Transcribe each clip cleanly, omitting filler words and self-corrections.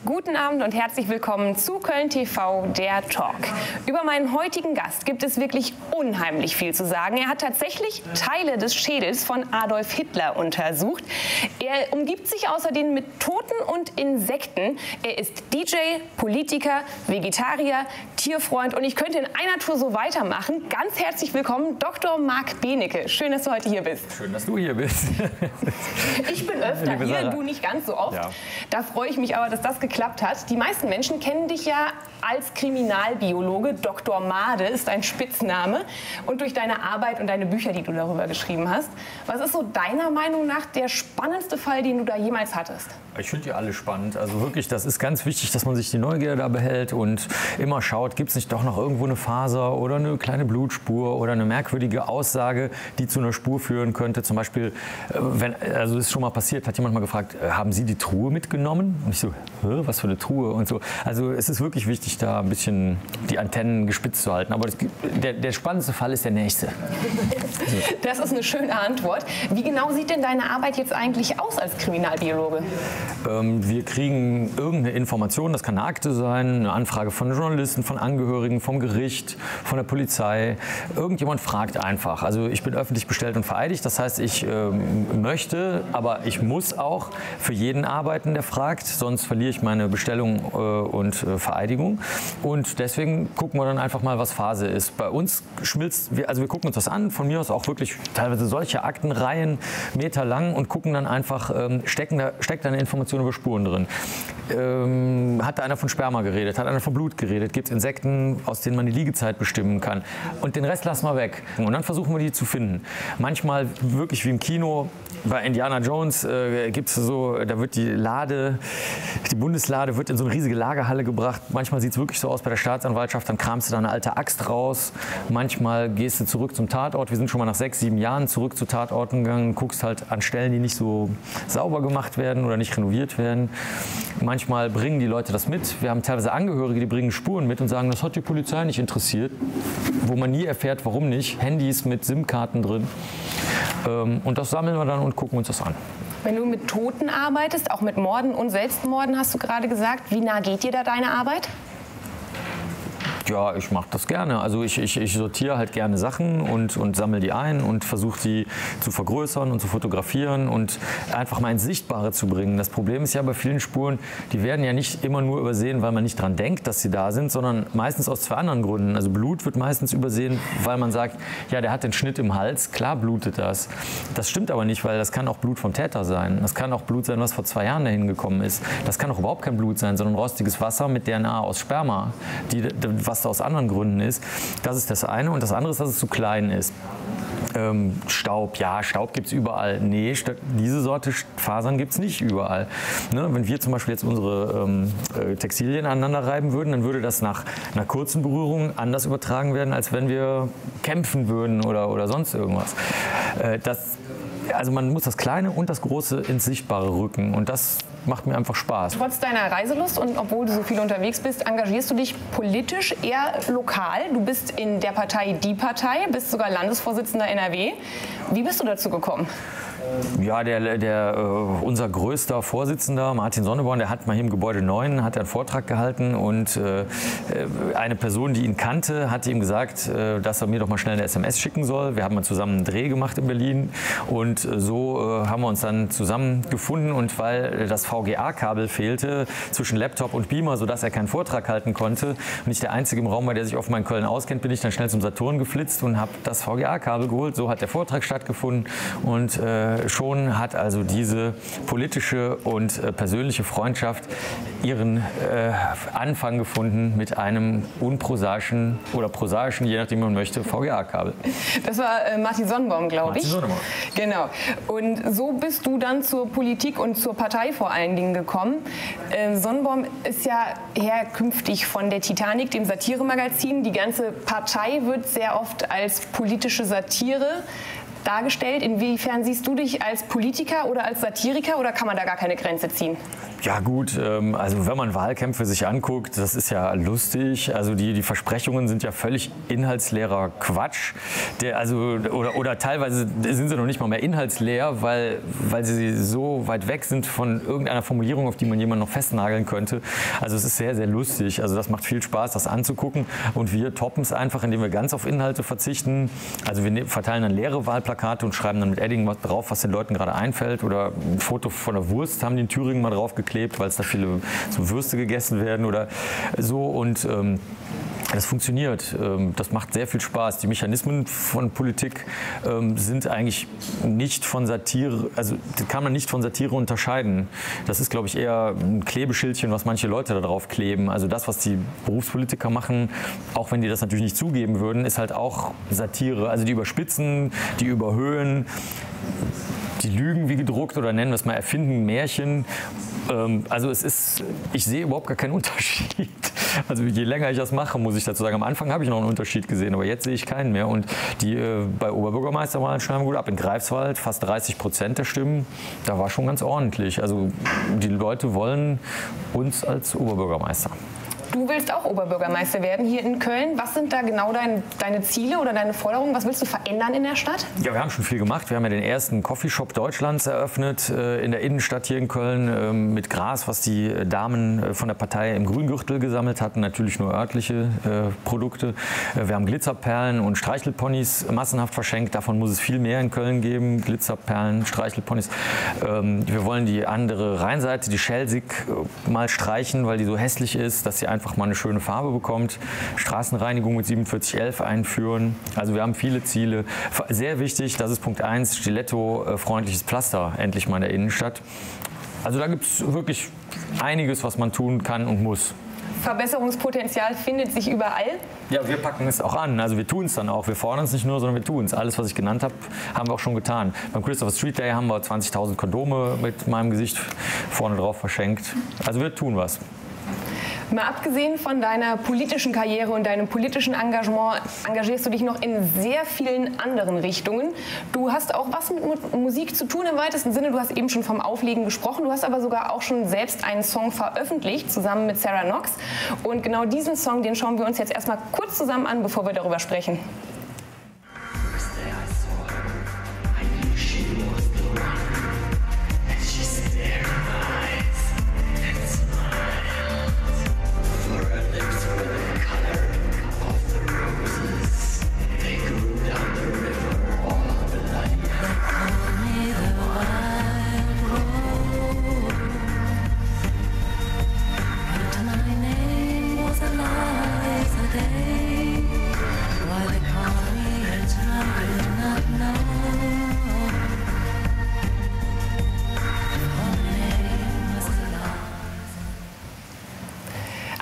Guten Abend und herzlich willkommen zu Köln TV, der Talk. Über meinen heutigen Gast gibt es wirklich unheimlich viel zu sagen. Er hat tatsächlich Teile des Schädels von Adolf Hitler untersucht. Er umgibt sich außerdem mit Toten und Insekten. Er ist DJ, Politiker, Vegetarier, Tierfreund und ich könnte in einer Tour so weitermachen. Ganz herzlich willkommen, Dr. Marc Benecke. Schön, dass du heute hier bist. Schön, dass du hier bist. Ich bin öfter hier, du nicht ganz so oft. Ja. Da freue ich mich aber, dass das geklappt hat. Die meisten Menschen kennen dich ja als Kriminalbiologe. Dr. Made ist dein Spitzname. Und durch deine Arbeit und deine Bücher, die du darüber geschrieben hast. Was ist so deiner Meinung nach der spannendste Fall, den du da jemals hattest? Ich finde die alle spannend. Also wirklich, das ist ganz wichtig, dass man sich die Neugier da behält und immer schaut, gibt es nicht doch noch irgendwo eine Faser oder eine kleine Blutspur oder eine merkwürdige Aussage, die zu einer Spur führen könnte. Zum Beispiel, also das ist schon mal passiert, hat jemand mal gefragt, haben Sie die Truhe mitgenommen? Und ich so, was für eine Truhe und so. Also es ist wirklich wichtig, da ein bisschen die Antennen gespitzt zu halten. Aber der spannendste Fall ist der nächste. Das ist eine schöne Antwort. Wie genau sieht denn deine Arbeit jetzt eigentlich aus als Kriminalbiologe? Wir kriegen irgendeine Information, das kann eine Akte sein, eine Anfrage von Journalisten, von Angehörigen, vom Gericht, von der Polizei. Irgendjemand fragt einfach. Also ich bin öffentlich bestellt und vereidigt. Das heißt, ich möchte, aber ich muss auch für jeden arbeiten, der fragt. Sonst verliere ich meine Bestellung und Vereidigung. Und deswegen gucken wir dann einfach mal, was Phase ist. Bei uns schmilzt, also wir gucken uns das an, von mir aus auch wirklich teilweise solche Aktenreihen, meterlang und gucken dann einfach, steckt da eine Information über Spuren drin. Hat da einer von Sperma geredet, hat einer von Blut geredet, gibt es Insekten, aus denen man die Liegezeit bestimmen kann. Und den Rest lassen wir weg. Und dann versuchen wir die zu finden. Manchmal wirklich wie im Kino, bei Indiana Jones gibt es so, da wird die Bundeslade wird in so eine riesige Lagerhalle gebracht. Manchmal sieht es wirklich so aus bei der Staatsanwaltschaft, dann kramst du da eine alte Axt raus. Manchmal gehst du zurück zum Tatort. Wir sind schon mal nach 6, 7 Jahren zurück zu Tatorten gegangen, guckst halt an Stellen, die nicht so sauber gemacht werden oder nicht renoviert werden. Manchmal bringen die Leute das mit. Wir haben teilweise Angehörige, die bringen Spuren mit und sagen, das hat die Polizei nicht interessiert. Wo man nie erfährt, warum nicht. Handys mit SIM-Karten drin. Und das sammeln wir dann und gucken uns das an. Wenn du mit Toten arbeitest, auch mit Morden und Selbstmorden, hast du gerade gesagt, wie nah geht dir da deine Arbeit? Ja, ich mache das gerne. Also ich sortiere halt gerne Sachen und sammle die ein und versuche die zu vergrößern und zu fotografieren und einfach mal ins Sichtbare zu bringen. Das Problem ist ja bei vielen Spuren, die werden ja nicht immer nur übersehen, weil man nicht dran denkt, dass sie da sind, sondern meistens aus 2 anderen Gründen. Also Blut wird meistens übersehen, weil man sagt, ja, der hat den Schnitt im Hals, klar blutet das. Das stimmt aber nicht, weil das kann auch Blut vom Täter sein. Das kann auch Blut sein, was vor 2 Jahren dahin gekommen ist. Das kann auch überhaupt kein Blut sein, sondern rostiges Wasser mit DNA aus Sperma, was da aus anderen Gründen ist. Das ist das eine. Und das andere ist, dass es zu klein ist. Staub, ja, Staub gibt es überall. Nee, diese Sorte Fasern gibt es nicht überall. Ne? Wenn wir zum Beispiel jetzt unsere Textilien aneinander reiben würden, dann würde das nach einer kurzen Berührung anders übertragen werden, als wenn wir kämpfen würden oder sonst irgendwas. Also man muss das Kleine und das Große ins Sichtbare rücken und das macht mir einfach Spaß. Trotz deiner Reiselust und obwohl du so viel unterwegs bist, engagierst du dich politisch eher lokal. Du bist in der Partei Die Partei, bist sogar Landesvorsitzender NRW. Wie bist du dazu gekommen? Ja, unser größter Vorsitzender, Martin Sonneborn, der hat mal hier im Gebäude 9 hat einen Vortrag gehalten und eine Person, die ihn kannte, hat ihm gesagt, dass er mir doch mal schnell eine SMS schicken soll. Wir haben mal zusammen einen Dreh gemacht in Berlin und so haben wir uns dann zusammengefunden und weil das VGA-Kabel fehlte zwischen Laptop und Beamer, sodass er keinen Vortrag halten konnte und ich der Einzige im Raum war, der sich offenbar in Köln auskennt, bin ich dann schnell zum Saturn geflitzt und habe das VGA-Kabel geholt. So hat der Vortrag stattgefunden und schon hat also diese politische und persönliche Freundschaft ihren Anfang gefunden mit einem unprosaischen oder prosaischen, je nachdem man möchte, VGA-Kabel. Das war Martin Sonnenborn, glaube ich. Martin Sonnenborn. Genau. Und so bist du dann zur Politik und zur Partei vor allen Dingen gekommen. Sonnenborn ist ja herkünftig von der Titanic, dem Satiremagazin. Die ganze Partei wird sehr oft als politische Satire dargestellt. Inwiefern siehst du dich als Politiker oder als Satiriker oder kann man da gar keine Grenze ziehen? Ja gut, also wenn man Wahlkämpfe sich anguckt, das ist ja lustig. Also die Versprechungen sind ja völlig inhaltsleerer Quatsch. Oder teilweise sind sie noch nicht mal mehr inhaltsleer, weil sie so weit weg sind von irgendeiner Formulierung, auf die man jemanden noch festnageln könnte. Also es ist sehr, sehr lustig. Also das macht viel Spaß, das anzugucken. Und wir toppen es einfach, indem wir ganz auf Inhalte verzichten. Also wir verteilen dann leere Wahlplakate und schreiben dann mit Edding was drauf, was den Leuten gerade einfällt. Oder ein Foto von der Wurst haben die in Thüringen mal drauf geklebt, weil es da viele so Würste gegessen werden oder so. Und das funktioniert. Das macht sehr viel Spaß. Die Mechanismen von Politik sind eigentlich nicht von Satire, also kann man nicht von Satire unterscheiden. Das ist, glaube ich, eher ein Klebeschildchen, was manche Leute da drauf kleben. Also das, was die Berufspolitiker machen, auch wenn die das natürlich nicht zugeben würden, ist halt auch Satire. Also die überspitzen, die überhöhen, die lügen wie gedruckt oder nennen wir es mal erfinden Märchen. Also ich sehe überhaupt gar keinen Unterschied. Also je länger ich das mache, muss ich dazu sagen, am Anfang habe ich noch einen Unterschied gesehen, aber jetzt sehe ich keinen mehr. Und die bei Oberbürgermeisterwahlen schneiden gut ab. In Greifswald fast 30% der Stimmen, da war schon ganz ordentlich. Also die Leute wollen uns als Oberbürgermeister. Du willst auch Oberbürgermeister werden hier in Köln. Was sind da genau deine Ziele oder deine Forderungen? Was willst du verändern in der Stadt? Ja, wir haben schon viel gemacht. Wir haben ja den ersten Coffeeshop Deutschlands eröffnet in der Innenstadt hier in Köln mit Gras, was die Damen von der Partei im Grüngürtel gesammelt hatten. Natürlich nur örtliche Produkte. Wir haben Glitzerperlen und Streichelponys massenhaft verschenkt. Davon muss es viel mehr in Köln geben. Glitzerperlen, Streichelponys. Wir wollen die andere Rheinseite, die Schelsig, mal streichen, weil die so hässlich ist, dass sie einfach mal eine schöne Farbe bekommt. Straßenreinigung mit 4711 einführen. Also wir haben viele Ziele. Sehr wichtig, das ist Punkt 1, Stiletto-freundliches Pflaster endlich mal in der Innenstadt. Also da gibt es wirklich einiges, was man tun kann und muss. Verbesserungspotenzial findet sich überall? Ja, wir packen es auch an. Also wir tun es dann auch. Wir fordern es nicht nur, sondern wir tun es. Alles, was ich genannt habe, haben wir auch schon getan. Beim Christopher Street Day haben wir 20.000 Kondome mit meinem Gesicht vorne drauf verschenkt. Also wir tun was. Mal abgesehen von deiner politischen Karriere und deinem politischen Engagement, engagierst du dich noch in sehr vielen anderen Richtungen. Du hast auch was mit Musik zu tun im weitesten Sinne. Du hast eben schon vom Auflegen gesprochen. Du hast aber sogar auch schon selbst einen Song veröffentlicht, zusammen mit Sarah Knox. Und genau diesen Song, den schauen wir uns jetzt erstmal kurz zusammen an, bevor wir darüber sprechen.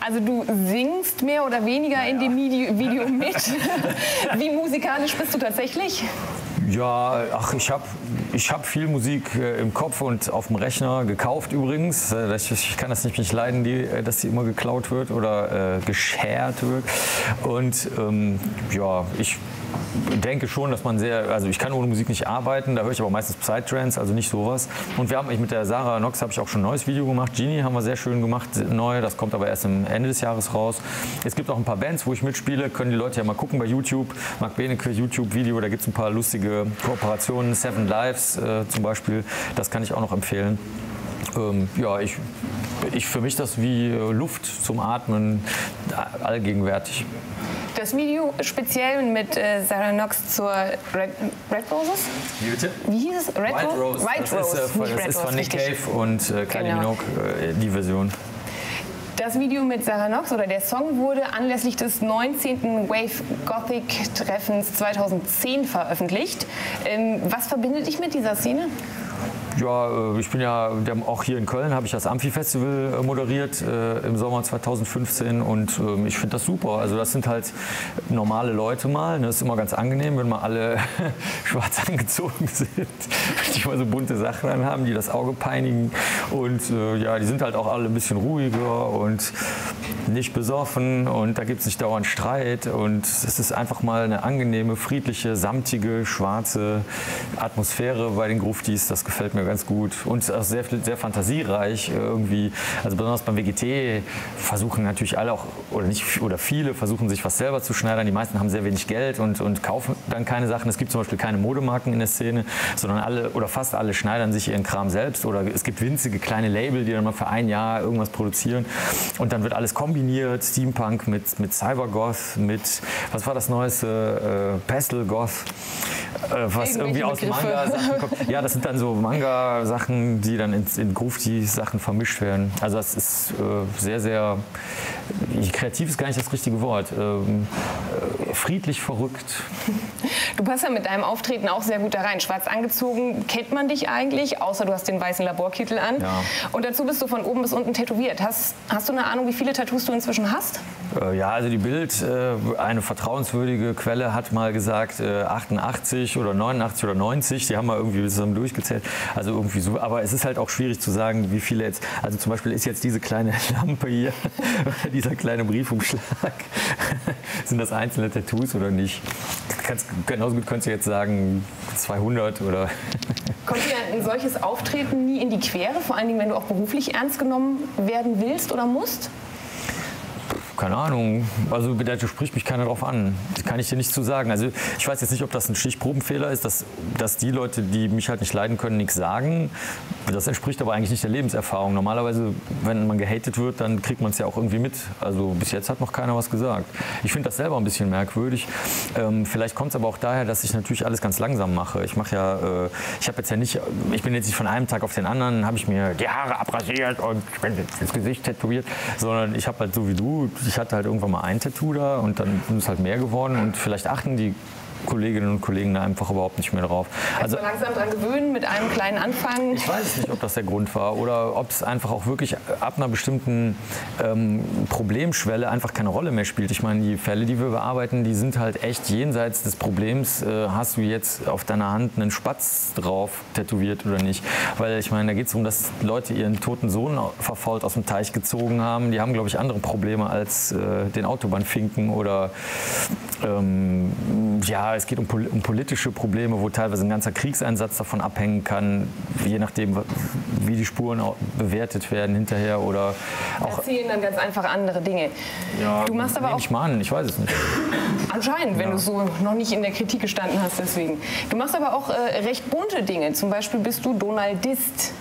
Also du singst mehr oder weniger in dem Video mit. Wie musikalisch bist du tatsächlich? Ja, ach, ich hab viel Musik im Kopf und auf dem Rechner gekauft übrigens. Ich kann das nicht leiden, dass die immer geklaut wird oder geshared wird. Und ja, ich denke schon, dass man also ich kann ohne Musik nicht arbeiten, da höre ich aber meistens Psytrance, also nicht sowas. Und mit der Sarah Knox habe ich auch schon ein neues Video gemacht. Genie haben wir sehr schön gemacht, neu, das kommt aber erst am Ende des Jahres raus. Es gibt auch ein paar Bands, wo ich mitspiele, können die Leute ja mal gucken bei YouTube. Marc Benecke, YouTube-Video, da gibt es ein paar lustige Kooperationen, Seven Lives zum Beispiel, das kann ich auch noch empfehlen. Ja, für mich das wie Luft zum Atmen, allgegenwärtig. Das Video speziell mit Sarah Knox zur Red Roses? Wie bitte? Wie hieß es? White Rose. White Rose. Das ist von Nick Cave und Kylie Minogue, die Version. Das Video mit Sarah Knox oder der Song wurde anlässlich des 19. Wave Gothic Treffens 2010 veröffentlicht. Was verbindet dich mit dieser Szene? Ja, ich bin ja auch hier in Köln, habe ich das Amphi-Festival moderiert im Sommer 2015 und ich finde das super. Also das sind halt normale Leute mal. Das ist immer ganz angenehm, wenn mal alle schwarz angezogen sind, die mal so bunte Sachen anhaben, die das Auge peinigen. Und ja, die sind halt auch alle ein bisschen ruhiger und nicht besoffen und da gibt es nicht dauernd Streit. Und es ist einfach mal eine angenehme, friedliche, samtige, schwarze Atmosphäre bei den Gruftis. Das gefällt mir ganz gut und auch sehr fantasiereich irgendwie. Also besonders beim WGT versuchen natürlich alle auch, oder viele versuchen sich was selber zu schneidern. Die meisten haben sehr wenig Geld und kaufen dann keine Sachen. Es gibt zum Beispiel keine Modemarken in der Szene, sondern alle oder fast alle schneidern sich ihren Kram selbst. Oder es gibt winzige kleine Label, die dann mal für ein Jahr irgendwas produzieren. Und dann wird alles kombiniert, Steampunk mit Cybergoth, mit, was war das Neueste, Pastel Goth, was irgendwie aus Manga-Sachen kommt. Ja, das sind dann so Manga-Sachen, die dann in Grufti-Sachen vermischt werden. Also das ist sehr, sehr, kreativ ist gar nicht das richtige Wort, friedlich verrückt. Du passt ja mit deinem Auftreten auch sehr gut da rein. Schwarz angezogen kennt man dich eigentlich, außer du hast den weißen Laborkittel an. Ja. Und dazu bist du von oben bis unten tätowiert. Hast du eine Ahnung, wie viele Tattoos du inzwischen hast? Ja, also die Bild, eine vertrauenswürdige Quelle hat mal gesagt 88 oder 89 oder 90. Die haben mal irgendwie zusammen durchgezählt. Also irgendwie so. Aber es ist halt auch schwierig zu sagen, wie viele jetzt. Also zum Beispiel ist jetzt diese kleine Lampe hier, dieser kleine Briefumschlag. Sind das einzelne Tattoos oder nicht? Genauso gut könntest du jetzt sagen 200 oder. Kommt dir ein solches Auftreten nie in die Quere? Vor allen Dingen, wenn du auch beruflich ernst genommen werden willst oder musst? Keine Ahnung, also da spricht mich keiner drauf an. Das kann ich dir nicht zu sagen. Also ich weiß jetzt nicht, ob das ein Stichprobenfehler ist, dass die Leute, die mich halt nicht leiden können, nichts sagen. Das entspricht aber eigentlich nicht der Lebenserfahrung. Normalerweise, wenn man gehatet wird, dann kriegt man es ja auch irgendwie mit. Also bis jetzt hat noch keiner was gesagt. Ich finde das selber ein bisschen merkwürdig. Vielleicht kommt es aber auch daher, dass ich natürlich alles ganz langsam mache. Ich habe jetzt ja nicht, ich bin jetzt nicht von einem Tag auf den anderen, habe ich mir die Haare abrasiert und das Gesicht tätowiert, sondern ich habe halt so wie du, ich hatte halt irgendwann mal ein Tattoo da und dann ist es halt mehr geworden und vielleicht achten die Kolleginnen und Kollegen da einfach überhaupt nicht mehr drauf. Also langsam dran gewöhnen, mit einem kleinen Anfang. Ich weiß nicht, ob das der Grund war oder ob es einfach auch wirklich ab einer bestimmten Problemschwelle einfach keine Rolle mehr spielt. Ich meine, die Fälle, die wir bearbeiten, die sind halt echt jenseits des Problems, hast du jetzt auf deiner Hand einen Spatz drauf tätowiert oder nicht. Weil ich meine, da geht es darum, dass Leute ihren toten Sohn verfault aus dem Teich gezogen haben. Die haben, glaube ich, andere Probleme als den Autobahnfinken oder ja, es geht um politische Probleme, wo teilweise ein ganzer Kriegseinsatz davon abhängen kann, je nachdem, wie die Spuren bewertet werden hinterher oder auch. Da zählen dann ganz einfach andere Dinge. Ja, du machst aber nehme auch. Ich mal an, ich weiß es nicht. Anscheinend, wenn du so noch nicht in der Kritik gestanden hast, deswegen. Du machst aber auch recht bunte Dinge. Zum Beispiel bist du Donaldist.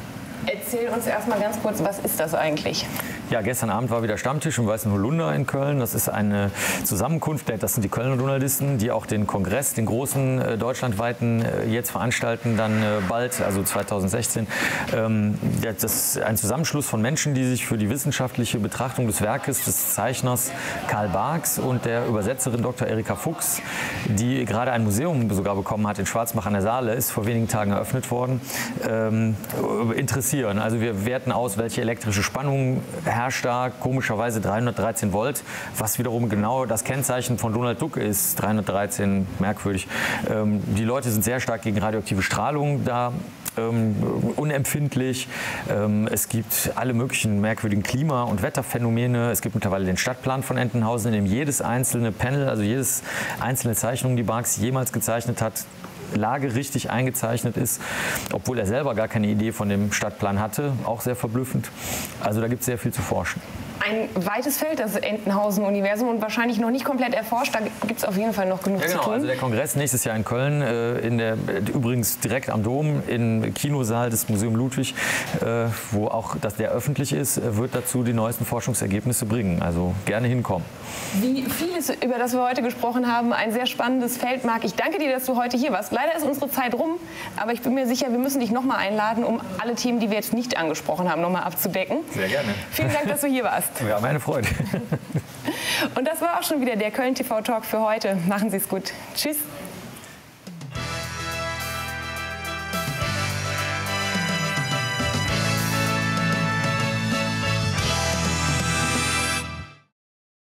Erzähl uns erstmal ganz kurz, was ist das eigentlich? Ja, gestern Abend war wieder Stammtisch im Weißen Holunder in Köln. Das ist eine Zusammenkunft, das sind die Kölner Donaldisten, die auch den Kongress, den großen deutschlandweiten, jetzt veranstalten, dann bald, also 2016. Das ist ein Zusammenschluss von Menschen, die sich für die wissenschaftliche Betrachtung des Werkes des Zeichners Karl Barks und der Übersetzerin Dr. Erika Fuchs, die gerade ein Museum sogar bekommen hat in Schwarzbach an der Saale, ist vor wenigen Tagen eröffnet worden, interessieren. Also wir werten aus, welche elektrische Spannung herrscht da, komischerweise 313 Volt, was wiederum genau das Kennzeichen von Donald Duck ist, 313, merkwürdig. Die Leute sind sehr stark gegen radioaktive Strahlung da, unempfindlich. Es gibt alle möglichen merkwürdigen Klima- und Wetterphänomene. Es gibt mittlerweile den Stadtplan von Entenhausen, in dem jedes einzelne Panel, also jedes einzelne Zeichnung, die Barks jemals gezeichnet hat, lagerichtig eingezeichnet ist, obwohl er selber gar keine Idee von dem Stadtplan hatte, auch sehr verblüffend. Also da gibt es sehr viel zu forschen. Ein weites Feld, das Entenhausen-Universum, und wahrscheinlich noch nicht komplett erforscht. Da gibt es auf jeden Fall noch genug zu tun. Also der Kongress nächstes Jahr in Köln, übrigens direkt am Dom, im Kinosaal des Museum Ludwig, wo auch der öffentlich ist, wird dazu die neuesten Forschungsergebnisse bringen. Also gerne hinkommen. Wie vieles, über das wir heute gesprochen haben, ein sehr spannendes Feld, Marc. Ich danke dir, dass du heute hier warst. Leider ist unsere Zeit rum, aber ich bin mir sicher, wir müssen dich noch mal einladen, um alle Themen, die wir jetzt nicht angesprochen haben, noch mal abzudecken. Sehr gerne. Vielen Dank, dass du hier warst. Ja, meine Freude. Und das war auch schon wieder der Köln TV Talk für heute. Machen Sie es gut. Tschüss.